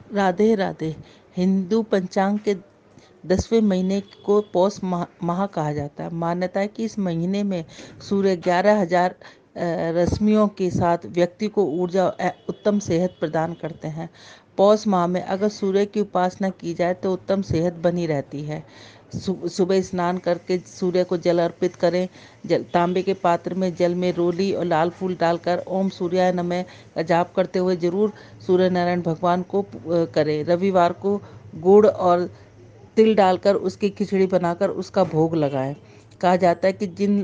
राधे राधे। हिंदू पंचांग के 10वें महीने को पौष माह कहा जाता है। मान्यता है कि इस महीने में सूर्य 11,000 रश्मियों के साथ व्यक्ति को ऊर्जा और उत्तम सेहत प्रदान करते हैं। पौष माह में अगर सूर्य की उपासना की जाए तो उत्तम सेहत बनी रहती है। सुबह स्नान करके सूर्य को जल अर्पित करें। तांबे के पात्र में जल में रोली और लाल फूल डालकर ओम सूर्याय नमः का जाप करते हुए जरूर सूर्य नारायण भगवान को करें। रविवार को गुड़ और तिल डालकर उसकी खिचड़ी बनाकर उसका भोग लगाएं। कहा जाता है कि जिन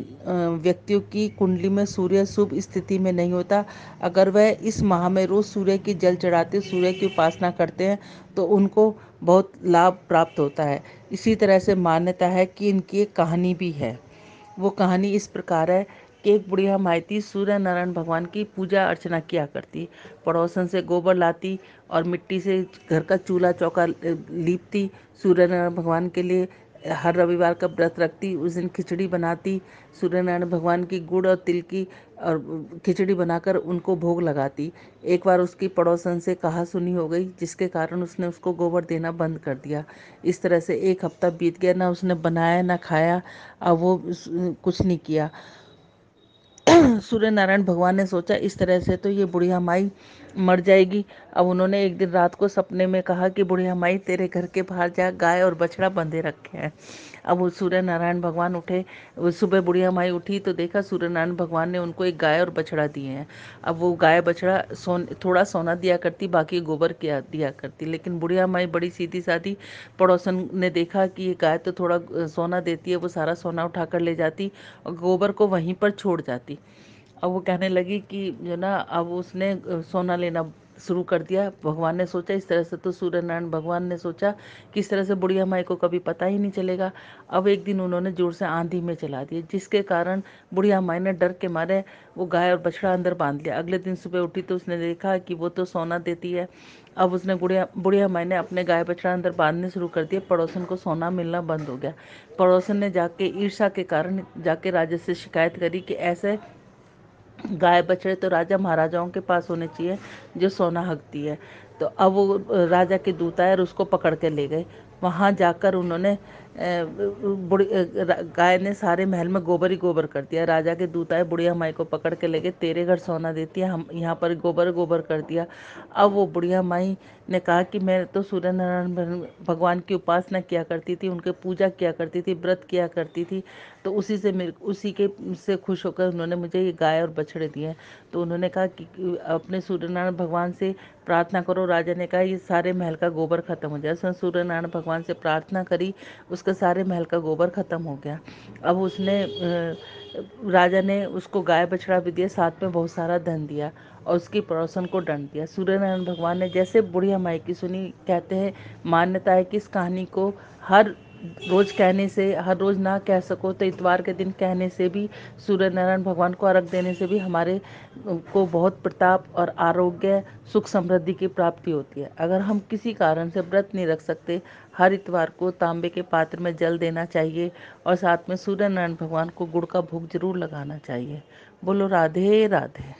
व्यक्तियों की कुंडली में सूर्य शुभ स्थिति में नहीं होता, अगर वह इस माह में रोज सूर्य की जल चढ़ाते, सूर्य की उपासना करते हैं तो उनको बहुत लाभ प्राप्त होता है। इसी तरह से मान्यता है कि इनकी एक कहानी भी है। वो कहानी इस प्रकार है कि एक बुढ़िया माइती सूर्य नारायण भगवान की पूजा अर्चना किया करती। पड़ोसन से गोबर लाती और मिट्टी से घर का चूल्हा चौका लीपती। सूर्य नारायण भगवान के लिए हर रविवार का व्रत रखती। उस दिन खिचड़ी बनाती, सूर्य नारायण भगवान की गुड़ और तिल की और खिचड़ी बनाकर उनको भोग लगाती। एक बार उसकी पड़ोसन से कहा सुनी हो गई, जिसके कारण उसने उसको गोबर देना बंद कर दिया। इस तरह से एक हफ्ता बीत गया, ना उसने बनाया ना खाया। अब वो कुछ नहीं किया। सूर्य नारायण भगवान ने सोचा इस तरह से तो ये बुढ़िया माई मर जाएगी। अब उन्होंने एक दिन रात को सपने में कहा कि बुढ़िया माई तेरे घर के बाहर जा, गाय और बछड़ा बंधे रखे हैं। अब वो सूर्य नारायण भगवान उठे। वो सुबह बुढ़िया माई उठी तो देखा सूर्य नारायण भगवान ने उनको एक गाय और बछड़ा दिए हैं। अब वो गाय बछड़ा थोड़ा सोना दिया करती, बाकी गोबर किया दिया करती। लेकिन बुढ़िया माई बड़ी सीधी सादी, पड़ोसन ने देखा कि ये गाय तो थोड़ा सोना देती है, वो सारा सोना उठा कर ले जाती और गोबर को वहीं पर छोड़ जाती। अब वो कहने लगी कि जो ना, अब उसने सोना लेना शुरू कर दिया। भगवान ने सोचा इस तरह से तो सूर्य नारायण भगवान ने सोचा कि इस तरह से बुढ़िया माई को कभी पता ही नहीं चलेगा। अब एक दिन उन्होंने जोर से आंधी में चला दिया, जिसके कारण बुढ़िया माई ने डर के मारे वो गाय और बछड़ा अंदर बांध लिया। अगले दिन सुबह उठी तो उसने देखा कि वो तो सोना देती है। अब उसने बुढ़िया माई ने अपने गाय बछड़ा अंदर बांधने शुरू कर दिया। पड़ोसन को सोना मिलना बंद हो गया। पड़ोसन ने जाके ईर्ष्या के कारण जाके राजा से शिकायत करी कि ऐसे गाय बछड़े तो राजा महाराजाओं के पास होने चाहिए जो सोना हकती है। तो अब वो राजा के दूत आए और उसको पकड़ के ले गए। वहाँ जाकर उन्होंने गाय ने सारे महल में गोबर ही गोबर कर दिया। राजा के दूत आए, बुढ़िया माई को पकड़ के ले गए। तेरे घर सोना देती है, हम यहाँ पर गोबर गोबर कर दिया। अब वो बुढ़िया माई ने कहा कि मैं तो सूर्य नारायण भगवान की उपासना किया करती थी, उनके पूजा किया करती थी, व्रत किया करती थी, तो उसी के से खुश होकर उन्होंने मुझे ये गाय और बछड़े दिए हैं। तो उन्होंने कहा कि अपने सूर्य नारायण भगवान से प्रार्थना करो। राजा ने कहा ये सारे महल का गोबर खत्म हो जाए। उसने सूर्य नारायण भगवान से प्रार्थना करी, उसका सारे महल का गोबर खत्म हो गया। अब उसने राजा ने उसको गाय बछड़ा भी दिया, साथ में बहुत सारा धन दिया और उसकी पड़ोसन को दंड दिया। सूर्य नारायण भगवान ने जैसे बुढ़िया माई की सुनी, कहते हैं मान्यता है कि इस कहानी को हर रोज कहने से, हर रोज ना कह सको तो इतवार के दिन कहने से भी, सूर्य नारायण भगवान को अर्घ देने से भी हमारे को बहुत प्रताप और आरोग्य, सुख समृद्धि की प्राप्ति होती है। अगर हम किसी कारण से व्रत नहीं रख सकते, हर इतवार को तांबे के पात्र में जल देना चाहिए और साथ में सूर्य नारायण भगवान को गुड़ का भोग जरूर लगाना चाहिए। बोलो राधे राधे।